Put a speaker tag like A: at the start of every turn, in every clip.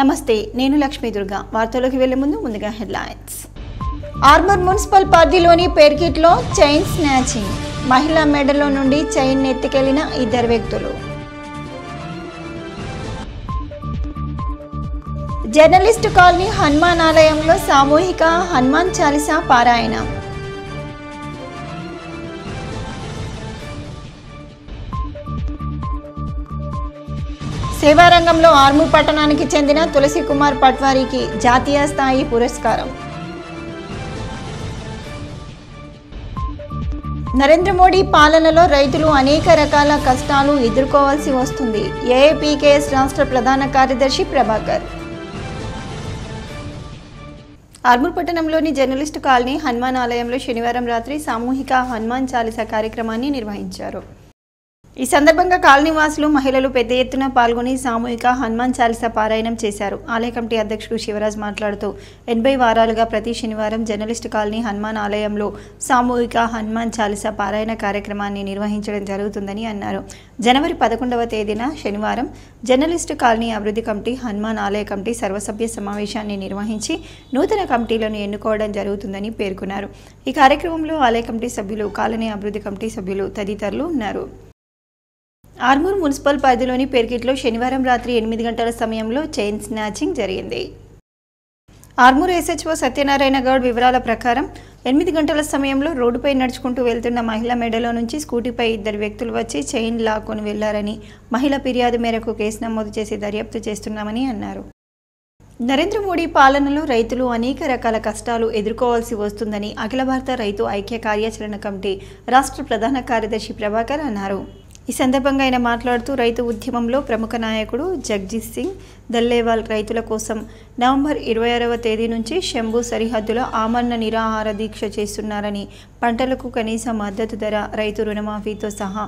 A: నమస్తే, నేను లక్ష్మీ దుర్గా. వార్తల్లోకి వెళ్లే ముందుగా హెడ్లైన్స్. ఆర్మూర్ మున్సిపల్ పరిధిలోని పేర్కిట్లో చైన్ స్నాచింగ్. మహిళా మెడలో నుండి చైన్ ఎత్తుకెళ్లిన ఇద్దరు వ్యక్తులు. జర్నలిస్టు కాలనీ హనుమాన్ ఆలయంలో సామూహిక హనుమాన్ చాలీసా పారాయణం. సేవారంగంలో ఆర్మూర్ పట్టణానికి చెందిన తులసి కుమార్ పట్వారీకి జాతీయ స్థాయి పురస్కారం. నరేంద్ర మోడీ పాలనలో రైతులు అనేక రకాల కష్టాలు ఎదుర్కోవాల్సి వస్తుంది. ఏఐపీకేఎస్ రాష్ట్ర ప్రధాన కార్యదర్శి ప్రభాకర్. ఆర్మూర్ పట్టణంలోని జర్నలిస్టు కాలనీ హనుమాన్ ఆలయంలో శనివారం రాత్రి సామూహిక హనుమాన్ చాలీసా కార్యక్రమాన్ని నిర్వహించారు. ఈ సందర్భంగా కాలనీ వాసులు, మహిళలు పెద్ద ఎత్తున పాల్గొని సామూహిక హనుమాన్ చాలీసా పారాయణం చేశారు. ఆలయ కమిటీ అధ్యక్షుడు శివరాజ్ మాట్లాడుతూ 80 వారాలుగా ప్రతి శనివారం జర్నలిస్టు కాలనీ హనుమాన్ ఆలయంలో సామూహిక హనుమాన్ చాలీసా పారాయణ కార్యక్రమాన్ని నిర్వహించడం జరుగుతుందని అన్నారు. జనవరి 11వ తేదీన శనివారం జర్నలిస్టు కాలనీ అభివృద్ధి కమిటీ, హనుమాన్ ఆలయ కమిటీ సర్వసభ్య సమావేశాన్ని నిర్వహించి నూతన కమిటీలను ఎన్నుకోవడం జరుగుతుందని పేర్కొన్నారు. ఈ కార్యక్రమంలో ఆలయ కమిటీ సభ్యులు, కాలనీ అభివృద్ధి కమిటీ సభ్యులు తదితరులు ఉన్నారు. ఆర్మూర్ మున్సిపల్ పరిధిలోని పేర్కిట్లో శనివారం రాత్రి 8 గంటల సమయంలో చైన్ స్నాచింగ్ జరిగింది. ఆర్మూర్ ఎస్హెచ్ఓ సత్యనారాయణ గౌడ్ వివరాల ప్రకారం 8 గంటల సమయంలో రోడ్డుపై నడుచుకుంటూ వెళ్తున్న మహిళ మెడలో నుంచి స్కూటీపై ఇద్దరు వ్యక్తులు వచ్చి చైన్ లాక్కొని వెళ్లారని, మహిళ ఫిర్యాదు మేరకు కేసు నమోదు చేసి దర్యాప్తు చేస్తున్నామని అన్నారు. నరేంద్ర మోడీ పాలనలో రైతులు అనేక రకాల కష్టాలు ఎదుర్కోవాల్సి వస్తుందని అఖిల భారత రైతు ఐక్య కార్యాచరణ కమిటీ రాష్ట్ర ప్రధాన కార్యదర్శి ప్రభాకర్ అన్నారు. ఈ సందర్భంగా ఆయన మాట్లాడుతూ రైతు ఉద్యమంలో ప్రముఖ నాయకుడు జగ్జీత్ సింగ్ దల్లేవాల్ రైతుల కోసం నవంబర్ 26వ తేదీ నుంచి శంభు సరిహద్దులో ఆమరణ నిరాహార దీక్ష చేస్తున్నారని, పంటలకు కనీస మద్దతు ధర, రైతు రుణమాఫీతో సహా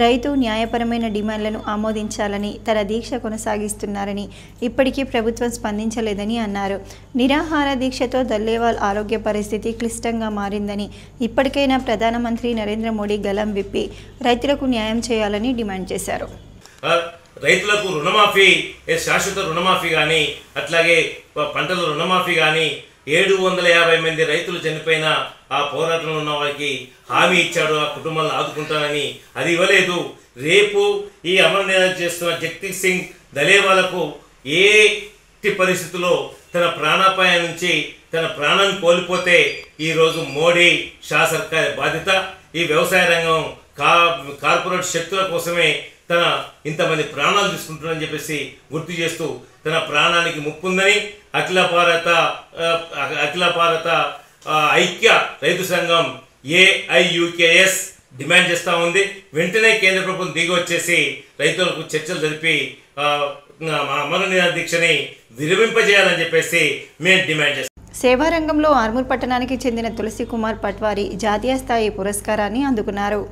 A: రైతు న్యాయపరమైన డిమాండ్లను ఆమోదించాలని తన దీక్ష కొనసాగిస్తున్నారని, ఇప్పటికీ ప్రభుత్వం స్పందించలేదని అన్నారు. నిరాహార దీక్షతో దల్లేవాల్ ఆరోగ్య పరిస్థితి క్లిష్టంగా మారిందని, ఇప్పటికైనా ప్రధానమంత్రి నరేంద్ర మోడీ గలం విప్పి రైతులకు న్యాయం చేయాలని డిమాండ్ చేశారు.
B: రైతులకు రుణమాఫీ, శాశ్వత రుణమాఫీ కానీ, అట్లాగే పంటల రుణమాఫీ కానీ, 750 మంది రైతులు చనిపోయిన ఆ పోరాటంలో ఉన్న వారికి హామీ ఇచ్చాడు, ఆ కుటుంబాలను ఆదుకుంటానని. అది ఇవ్వలేదు. రేపు ఈ అమర నిరాహార చేస్తున్న జగ్జీత్ సింగ్ దలేవాలకు ఏ పరిస్థితుల్లో తన ప్రాణాపాయం నుంచి తన ప్రాణాన్ని కోల్పోతే ఈరోజు మోడీ, షా సర్కార్ బాధ్యత. ఈ వ్యవసాయ రంగం కార్పొరేట్ శక్తుల కోసమే తన ఇంతమంది ప్రాణాలు తీసుకుంటున్నారని చెప్పేసి గుర్తు చేస్తూ తన ప్రాణానికి ముప్పుందని అఖిల భారత ఐక్య రైతు సంఘం ఏఐయుకేఎస్ డిమాండ్ చేస్తూ ఉంది. వెంటనే కేంద్ర ప్రభుత్వం దిగి వచ్చేసి రైతులకు చర్చలు జరిపి అమర నిరాహార దీక్షని విరమింపజేయాలని చెప్పేసి మేము డిమాండ్ చేస్తాం.
A: సేవారంగంలో ఆర్మూర్ పట్టణానికి చెందిన తులసి కుమార్ పట్వారీ జాతీయ స్థాయి పురస్కారాన్ని అందుకున్నారు.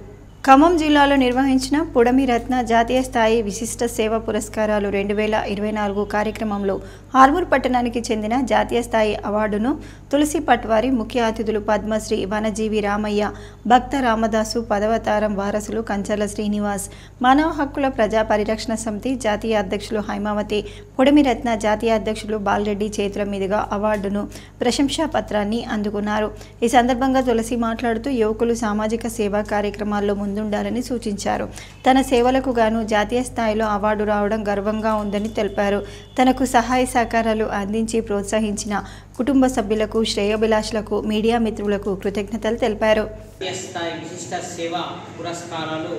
A: ఖమ్మం జిల్లాలో నిర్వహించిన పుడమి రత్న జాతీయ స్థాయి విశిష్ట సేవ పురస్కారాలు 2024 కార్యక్రమంలో ఆర్మూర్ పట్టణానికి చెందిన జాతీయ స్థాయి అవార్డును తులసి పట్వారీ, ముఖ్య అతిథులు పద్మశ్రీ వనజీవి రామయ్య, భక్త రామదాసు, పదవతారం వారసులు కంచర్ల శ్రీనివాస్, మానవ హక్కుల ప్రజా పరిరక్షణ సమితి జాతీయ అధ్యక్షులు హైమావతి, పుడమి రత్న జాతీయ అధ్యక్షులు బాలరెడ్డి చేతుల మీదుగా అవార్డును, ప్రశంసా పత్రాన్ని అందుకున్నారు. ఈ సందర్భంగా తులసి మాట్లాడుతూ యువకులు సామాజిక సేవా కార్యక్రమాల్లో ముందుండాలని సూచించారు. తన సేవలకు గాను జాతీయ స్థాయిలో అవార్డు రావడం గర్వంగా ఉందని తెలిపారు. తనకు సహాయ సహకారాలు అందించి ప్రోత్సహించిన కుటుంబ సభ్యులకు, శ్రేయోభిలాషులకు, మీడియా మిత్రులకు కృతజ్ఞతలు తెలిపారు.
C: జాతీయ స్థాయి విశిష్ట సేవా పురస్కారాలు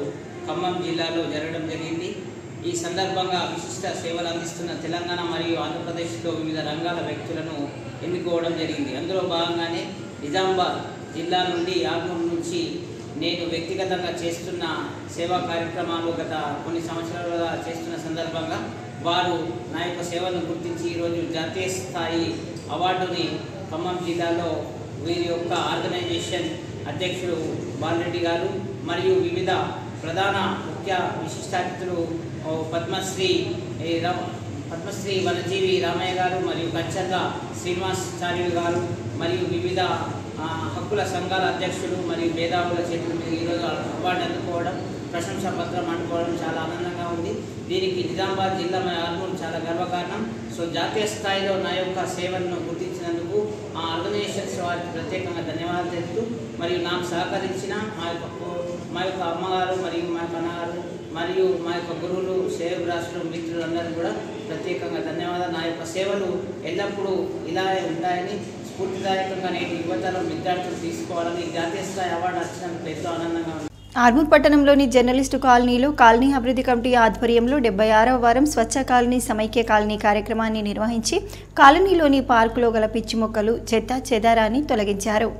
C: ఖమ్మం జిల్లాలో జరగడం జరిగింది. ఈ సందర్భంగా విశిష్ట సేవలు అందిస్తున్న తెలంగాణ మరియు ఆంధ్రప్రదేశ్లో వివిధ రంగాల వ్యక్తులను ఎన్నుకోవడం జరిగింది. అందులో భాగంగానే నిజామాబాద్ జిల్లా నుండి, ఆర్మూర్ నుంచి నేను వ్యక్తిగతంగా చేస్తున్న సేవా కార్యక్రమాలు గత కొన్ని సంవత్సరాలుగా చేస్తున్న సందర్భంగా వారు నా యొక్క సేవలను గుర్తించి ఈరోజు జాతీయ స్థాయి అవార్డుని ఖమ్మం జిల్లాలో వీరి యొక్క ఆర్గనైజేషన్ అధ్యక్షుడు బాలరెడ్డి గారు మరియు వివిధ ప్రధాన ముఖ్య విశిష్టాతిథులు పద్మశ్రీ వనజీవి రామయ్య గారు మరియు కంచర్ల శ్రీనివాసాచార్యులు గారు మరియు వివిధ హక్కుల సంఘాల అధ్యక్షులు మరియు మేధావుల చేతుల మీద ఈరోజు అవార్డు అందుకోవడం, ప్రశంసా పత్రం అందుకోవడం చాలా ఆనందంగా ఉంది. దీనికి నిజామాబాద్ జిల్లా ఆర్మూర్ చాలా గర్వకారణం. సో సో జాతీయ స్థాయిలో నా యొక్క సేవలను గుర్తించినందుకు ఆ ఆర్గనైజేషన్స్ వారికి ప్రత్యేకంగా ధన్యవాదాలు తెలుపుతూ మరియు నాకు సహకరించిన మా యొక్క అమ్మగారు మరియు మా యొక్క అన్నగారు మరియు మా యొక్క గురువులు శ్రేయోభిలాషులు మిత్రులందరూ కూడా ప్రత్యేకంగా ధన్యవాదాలు. నా యొక్క సేవలు ఎల్లప్పుడూ ఇలాగే ఉంటాయని స్ఫూర్తిదాయకంగా నేటి యువతరం విద్యార్థులు తీసుకోవాలని జాతీయ స్థాయి అవార్డు వచ్చినందుకు ఎంతో ఆనందంగా ఉంది.
A: ఆర్మూర్ పట్టణంలోని జర్నలిస్టు కాలనీలో కాలనీ అభివృద్ధి కమిటీ ఆధ్వర్యంలో 76వ వారం స్వచ్ఛ కాలనీ సమైక్య కాలనీ కార్యక్రమాన్ని నిర్వహించి కాలనీలోని పార్కులో గల పిచ్చి మొక్కలు చెత్త చెదారాన్ని తొలగించారు.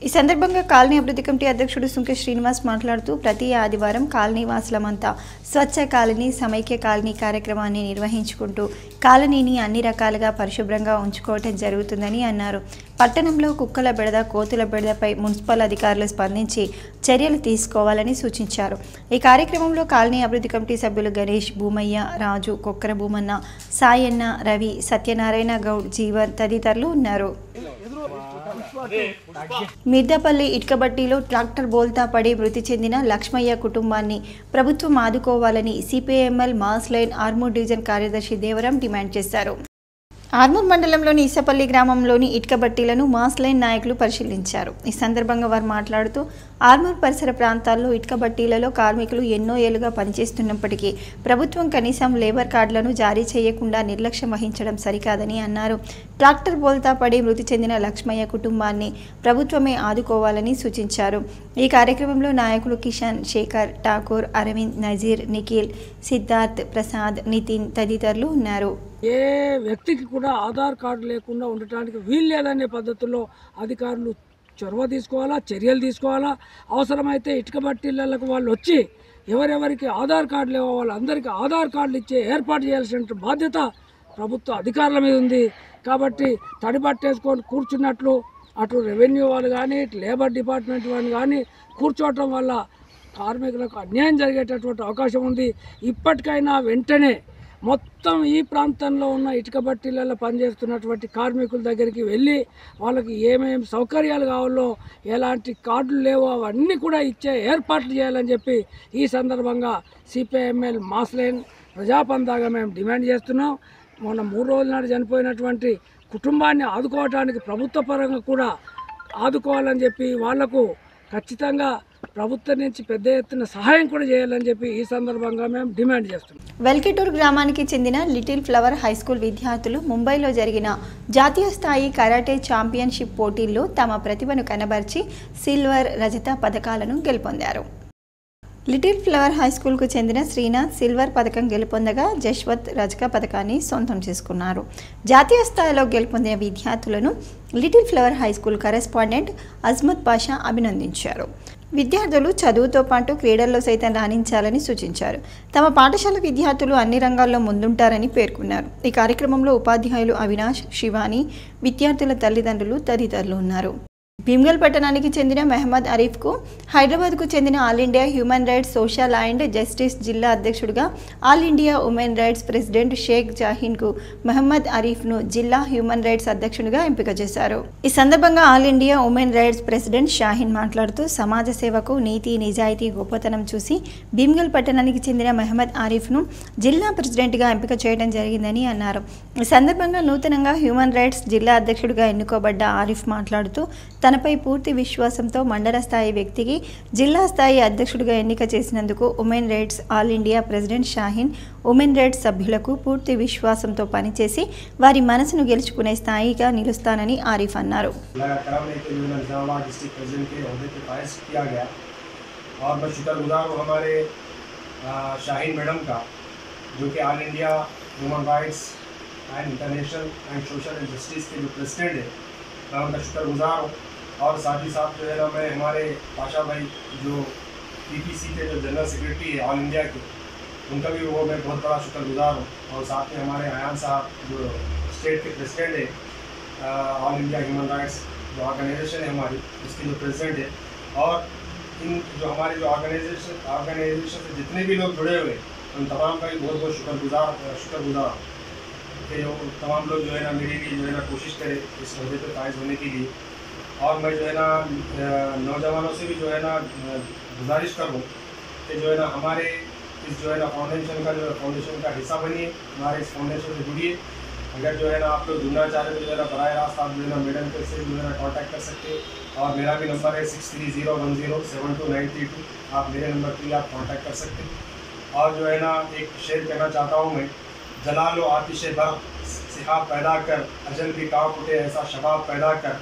A: ఈ సందర్భంగా కాలనీ అభివృద్ధి కమిటీ అధ్యక్షుడు సుంకె శ్రీనివాస్ మాట్లాడుతూ ప్రతి ఆదివారం కాలనీ వాసులమంతా స్వచ్ఛ కాలనీ సమైక్య కాలనీ కార్యక్రమాన్ని నిర్వహించుకుంటూ కాలనీని అన్ని రకాలుగా పరిశుభ్రంగా ఉంచుకోవటం జరుగుతుందని అన్నారు. పట్టణంలో కుక్కల బెడద కోతుల బెడదపై మున్సిపల్ అధికారులు స్పందించి చర్యలు తీసుకోవాలని సూచించారు. ఈ కార్యక్రమంలో కాలనీ అభివృద్ధి కమిటీ సభ్యులు గణేష్, భూమయ్య, రాజు, కొక్కర భూమన్న, సాయన్న, రవి, సత్యనారాయణ గౌడ్, జీవన్ తదితరులు ఉన్నారు. మిర్దపల్లి ఇటుకబట్టిలో ట్రాక్టర్ బోల్తా పడి మృతి చెందిన లక్ష్మయ్య కుటుంబాన్ని ప్రభుత్వం ఆదుకోవాలని CPIML mass line Armoor division కార్యదర్శి దేవరం డిమాండ్ చేశారు. ఆర్మూర్ మండలంలోని ఈసపల్లి గ్రామంలోని ఇటుకబట్టీలను మాస్ లైన్ నాయకులు పరిశీలించారు. ఈ సందర్భంగా వారు మాట్లాడుతూ ఆర్మూర్ పరిసర ప్రాంతాల్లో ఇటుకబట్టీలలో కార్మికులు ఎన్నో ఏళ్లుగా పనిచేస్తున్నప్పటికీ ప్రభుత్వం కనీసం లేబర్ కార్డులను జారీ చేయకుండా నిర్లక్ష్యం వహించడం సరికాదని అన్నారు. ట్రాక్టర్ బోల్తా పడి మృతి చెందిన లక్ష్మయ్య కుటుంబాన్ని ప్రభుత్వమే ఆదుకోవాలని సూచించారు. ఈ కార్యక్రమంలో నాయకులు కిషన్, శేఖర్, ఠాకూర్, అరవింద్, నజీర్, నిఖిల్, సిద్ధార్థ్, ప్రసాద్, నితిన్ తదితరులు ఉన్నారు.
D: ఏ వ్యక్తికి కూడా ఆధార్ కార్డు లేకుండా ఉండటానికి వీలు లేదనే పద్ధతుల్లో అధికారులు చొరవ తీసుకోవాలా, చర్యలు తీసుకోవాలా. అవసరమైతే ఇటుక బట్టీలకు వాళ్ళు వచ్చి ఎవరెవరికి ఆధార్ కార్డు లేవో వాళ్ళందరికీ ఆధార్ కార్డులు ఇచ్చే ఏర్పాటు చేయాల్సిన బాధ్యత ప్రభుత్వ అధికారుల మీద ఉంది. కాబట్టి తడిబట్టేసుకొని కూర్చున్నట్లు అటు రెవెన్యూ వాళ్ళు కానీ ఇటు లేబర్ డిపార్ట్మెంట్ వాళ్ళు కానీ కూర్చోవటం వల్ల కార్మికులకు అన్యాయం జరిగేటటువంటి అవకాశం ఉంది. ఇప్పటికైనా వెంటనే మొత్తం ఈ ప్రాంతంలో ఉన్న ఇటుక బట్టీలలో పనిచేస్తున్నటువంటి కార్మికుల దగ్గరికి వెళ్ళి వాళ్ళకి ఏమేమి సౌకర్యాలు కావాలో, ఎలాంటి కార్డులు లేవో అవన్నీ కూడా ఇచ్చే ఏర్పాట్లు చేయాలని చెప్పి ఈ సందర్భంగా సిపిఐఎంఎల్ మాస్ లైన్ ప్రజాపందాగా మేము డిమాండ్ చేస్తున్నాం. మొన్న 3 రోజుల నాడు చనిపోయినటువంటి కుటుంబాన్ని ఆదుకోవడానికి ప్రభుత్వ పరంగా కూడా ఆదుకోవాలని చెప్పి వాళ్లకు ఖచ్చితంగా ప్రభుత్వం నుంచి పెద్ద ఎత్తున సహాయం కూడా చేయాలని చెప్పి ఈ సందర్భంగా మేము డిమాండ్ చేస్తున్నాం.
A: వెల్కెటూర్ గ్రామానికి చెందిన లిటిల్ ఫ్లవర్ హై స్కూల్ విద్యార్థులు ముంబైలో జరిగిన జాతీయ స్థాయి కరాటే ఛాంపియన్షిప్ పోటీల్లో తమ ప్రతిభను కనబర్చి సిల్వర్, రజత పథకాలను గెలుపొందారు. లిటిల్ ఫ్లవర్ హై స్కూల్కు చెందిన శ్రీనాథ్ సిల్వర్ పథకం గెలుపొందగా జశ్వత్ రజక పథకాన్ని సొంతం చేసుకున్నారు. జాతీయ స్థాయిలో గెలుపొందిన విద్యార్థులను little flower high school correspondent Azmat Pasha అభినందించారు. విద్యార్థులు చదువుతో పాటు క్రీడల్లో సైతం రాణించాలని సూచించారు. తమ పాఠశాల విద్యార్థులు అన్ని రంగాల్లో ముందుంటారని పేర్కొన్నారు. ఈ కార్యక్రమంలో ఉపాధ్యాయులు అవినాష్, శివాని, విద్యార్థుల తల్లిదండ్రులు తదితరులు ఉన్నారు. భీమ్గల్ పట్టణానికి చెందిన మహమ్మద్ అరీఫ్కు హైదరాబాద్కు చెందిన all India human rights social and justice జిల్లా అధ్యక్షుడిగా all India women rights president Sheikh జాహీన్కు మహమ్మద్ అరీఫ్ను జిల్లా హ్యూమన్ రైట్స్ అధ్యక్షుడిగా ఎంపిక చేశారు. ఈ సందర్భంగా all India women rights president Shaheen మాట్లాడుతూ సమాజ సేవకు నీతి, నిజాయితీ, గొప్పతనం చూసి భీమ్గల్ పట్టణానికి చెందిన మహమ్మద్ అరీఫ్ను జిల్లా ప్రెసిడెంట్గా ఎంపిక చేయడం జరిగిందని అన్నారు. ఈ సందర్భంగా నూతనంగా హ్యూమన్ రైట్స్ జిల్లా అధ్యక్షుడిగా ఎన్నుకోబడ్డ ఆరిఫ్ మాట్లాడుతూ తనపై పూర్తి విశ్వాసంతో మండల స్థాయి వ్యక్తికి జిల్లా స్థాయి అధ్యక్షుడిగా ఎన్నిక చేసినందుకు women rights all India president Shaheen women rights సభ్యులకు పూర్తి విశ్వాసంతో పనిచేసి వారి మనసును గెలుచుకునే స్థాయిగా నిలుస్తానని ఆరిఫ్ అన్నారు.
E: मैं उनका शुक्रगुजार हूँ और साथ ही साथ जो है ना मैं हमारे पाशा भाई जो पीपीसी के जो जनरल सेक्रेटरी है ऑल इंडिया के, उनका भी वो मैं बहुत बड़ा शुक्रगुजार हूँ। और साथ में हमारे अयान साहब जो स्टेट के प्रेसिडेंट है ऑल इंडिया ह्यूमन राइट्स जो ऑर्गेनाइजेशन है हमारी, उसके जो प्रेसिडेंट है, और इन जो हमारे जो ऑर्गेनाइजेशन से जितने भी लोग जुड़े हुए उन तमाम का भी बहुत बहुत शुक्रगुजार कि तमाम लोग जो है ना मेरे लिए जो है ना कोशिश करें इस अहदे पर फाइज होने के लिए। और मैं जो है ना नौजवानों से भी जो है ना गुजारिश करूँ कि जो है ना हमारे इस जो है ना फाउंडेशन का हिस्सा बनिए, हमारे इस फाउंडेशन से जुड़िए अगर जो है ना आप लोग जुड़ना चाह रहे तो जो है ना बराह रास्त आप जो है ना मैडम के से जो है ना कॉन्टैक्ट कर सकते हैं। और मेरा भी नंबर है 6301072932। आप मेरे नंबर पर भी आप कॉन्टैक्ट कर सकते हैं। और जो है ना एक शेयर करना चाहता हूँ मैं, जलालो आतिश बर्क़ सिहाब पैदा कर, अजल भी काँप उठे ऐसा शबाब पैदा कर,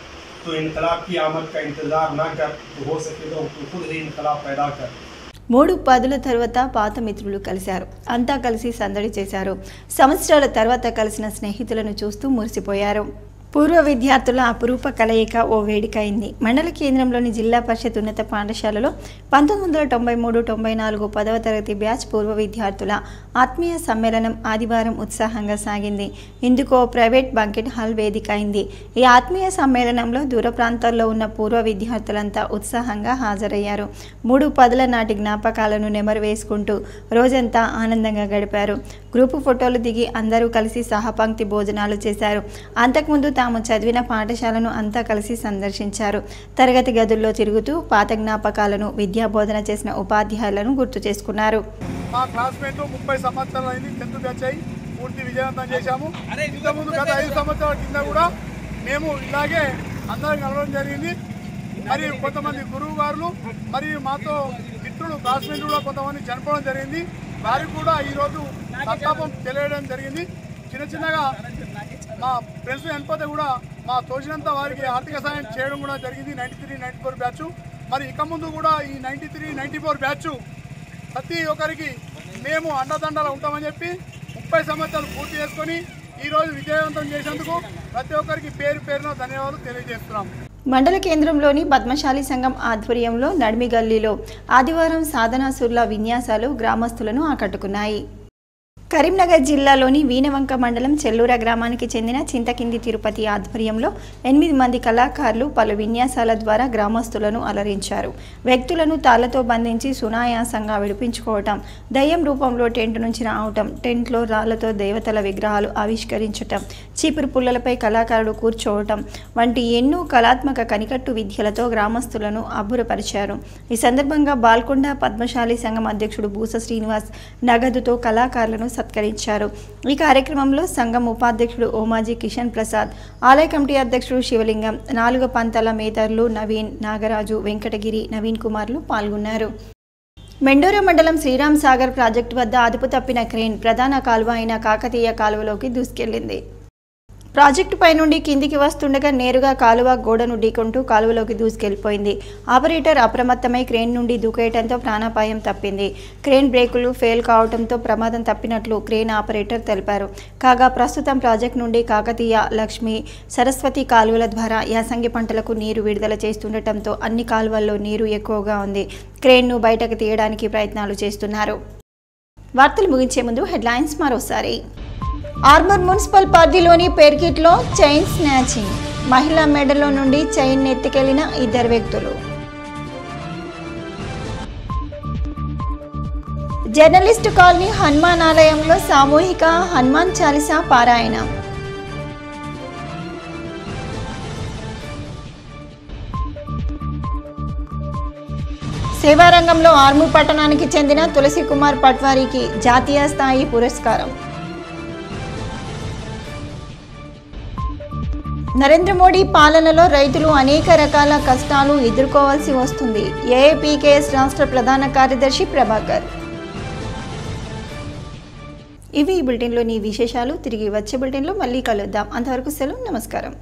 E: तो इनकलाब की आमद का इंतज़ार ना कर, तो हो सके तो खुद ही इनकलाब पैदा कर।
A: 3 పదుల తర్వాత పాత మిత్రులు కలిశారు. అంతా కలిసి సందడి చేశారు. సంవత్సరాల తర్వాత కలిసిన స్నేహితులను చూస్తూ మురిసిపోయారు. పూర్వ విద్యార్థుల అపురూప కలయిక ఓ వేడుక అయింది. మండల కేంద్రంలోని జిల్లా పరిషత్ ఉన్నత పాఠశాలలో 1993-94 10వ తరగతి బ్యాచ్ పూర్వ విద్యార్థుల ఆత్మీయ సమ్మేళనం ఆదివారం ఉత్సాహంగా సాగింది. ఇందుకు ప్రైవేట్ బంకెట్ హాల్ వేదిక అయింది. ఈ ఆత్మీయ సమ్మేళనంలో దూర ప్రాంతాల్లో ఉన్న పూర్వ విద్యార్థులంతా ఉత్సాహంగా హాజరయ్యారు. 3 పదుల నాటి జ్ఞాపకాలను నెమరు వేసుకుంటూ రోజంతా ఆనందంగా గడిపారు. గ్రూపు ఫోటోలు దిగి అందరూ కలిసి సహపంక్తి భోజనాలు చేశారు. అంతకుముందు తాము చదివిన పాఠశాలను అంతా కలిసి సందర్శించారు. తరగతి గదుల్లో తిరుగుతూ పాత జ్ఞాపకాలను, విద్యా బోధన చేసిన ఉపాధ్యాయులను గుర్తు చేసుకున్నారు.
F: మా క్లాస్మేట్ 30 సంవత్సరాలు అయింది 10th బ్యాచ్ అయి పూర్తి విజయవంతం చేశాము. ఇంతకుముందు గత 5 సంవత్సరాల కింద కూడా మేము ఇలాగే అందరం కలవడం జరిగింది. మరియు కొంతమంది గురువు గారులు మరియు మాతో మిత్రులు క్లాస్మేట్ కూడా కొంతమంది చనిపోవడం జరిగింది. వారికి కూడా ఈరోజు సంతాపం తెలియడం జరిగింది. చిన్నగా మా ఫ్రెండ్స్ చనిపోతే కూడా మా తోచినంత వారికి ఆర్థిక సాయం చేయడం కూడా జరిగింది. 93-94 బ్యాచ్. మరి ఇక ముందు కూడా ఈ 93-94 బ్యాచ్ ప్రతి ఒక్కరికి మేము అండదండలు ఉంటామని చెప్పి 30 సంవత్సరాలు పూర్తి చేసుకొని ఈరోజు విజయవంతం చేసేందుకు ప్రతి ఒక్కరికి పేరు పేరున ధన్యవాదాలు తెలియజేస్తున్నాం.
A: మండల కేంద్రంలోని పద్మశాలి సంఘం ఆధ్వర్యంలో నడిమి గల్లీలో ఆదివారం సాధనాసురుల విన్యాసాలు గ్రామస్తులను ఆకట్టుకున్నాయి. కరీంనగర్ జిల్లాలోని వీణవంక మండలం చెల్లూర గ్రామానికి చెందిన చింతకింది తిరుపతి ఆధ్వర్యంలో 8 మంది కళాకారులు పలు విన్యాసాల ద్వారా గ్రామస్తులను అలరించారు. వ్యక్తులను తాళ్లతో బంధించి సునాయాసంగా విడిపించుకోవటం, దయ్యం రూపంలో టెంట్ నుంచి రావటం, టెంట్లో రాళ్లతో దేవతల విగ్రహాలు ఆవిష్కరించటం, చీపురు పుల్లలపై కళాకారుడు కూర్చోవటం వంటి ఎన్నో కళాత్మక కనికట్టు విద్యలతో గ్రామస్తులను అబ్బురపరిచారు. ఈ సందర్భంగా బాల్కొండ పద్మశాలి సంఘం అధ్యక్షుడు బూస శ్రీనివాస్ నగదుతో కళాకారులను సత్కరించారు. ఈ కార్యక్రమంలో సంఘం ఉపాధ్యక్షుడు ఓమాజీ కిషన్ ప్రసాద్, ఆలయ కమిటీ అధ్యక్షుడు శివలింగం, 4 పంతాల మేతర్లు నవీన్, నాగరాజు, వెంకటగిరి, నవీన్ కుమార్లు పాల్గొన్నారు. మెండోర మండలం శ్రీరామ్ సాగర్ ప్రాజెక్టు వద్ద అదుపు తప్పిన క్రేన్ ప్రధాన కాలువ అయిన కాకతీయ కాలువలోకి దూసుకెళ్లింది. ప్రాజెక్టుపై నుండి కిందికి వస్తుండగా నేరుగా కాలువ గోడను ఢీకొంటూ కాలువలోకి దూసుకెళ్లిపోయింది. ఆపరేటర్ అప్రమత్తమై క్రేన్ నుండి దూకేయడంతో ప్రాణాపాయం తప్పింది. క్రేన్ బ్రేకులు ఫెయిల్ కావడంతో ప్రమాదం తప్పినట్లు క్రేన్ ఆపరేటర్ తెలిపారు. కాగా ప్రస్తుతం ప్రాజెక్టు నుండి కాకతీయ, లక్ష్మి, సరస్వతి కాలువల ద్వారా యాసంగి పంటలకు నీరు విడుదల చేస్తుండటంతో అన్ని కాలువల్లో నీరు ఎక్కువగా ఉంది. క్రేన్ను బయటకు తీయడానికి ప్రయత్నాలు చేస్తున్నారు. వార్తలు ముగించే ముందు హెడ్లైన్స్ మరోసారి. ఆర్మూర్ మున్సిపల్ పరిధిలోని పేర్కిట్లో చైన్ స్నాచింగ్, మహిళా మెడలో నుండి చైన్ ఎత్తుకెళ్లిన 2 వ్యక్తులు. జర్నలిస్టు కాలనీ హనుమాన్ ఆలయంలో సామూహిక హనుమాన్ చాలీసా పారాయణం. సేవారంగంలో ఆర్మూర్ పట్టణానికి చెందిన తులసి కుమార్ పట్వారీకి జాతీయ స్థాయి పురస్కారం. నరేంద్ర మోడీ పాలనలో రైతులు అనేక రకాల కష్టాలు ఎదుర్కోవాల్సి వస్తుంది. ఏఐపీకేఎస్ రాష్ట్ర ప్రధాన కార్యదర్శి ప్రభాకర్. ఇవి ఈ బులెటిన్లోని విశేషాలు. తిరిగి వచ్చే బులెటిన్లో మళ్ళీ కలుద్దాం. అంతవరకు సెలవు. నమస్కారం.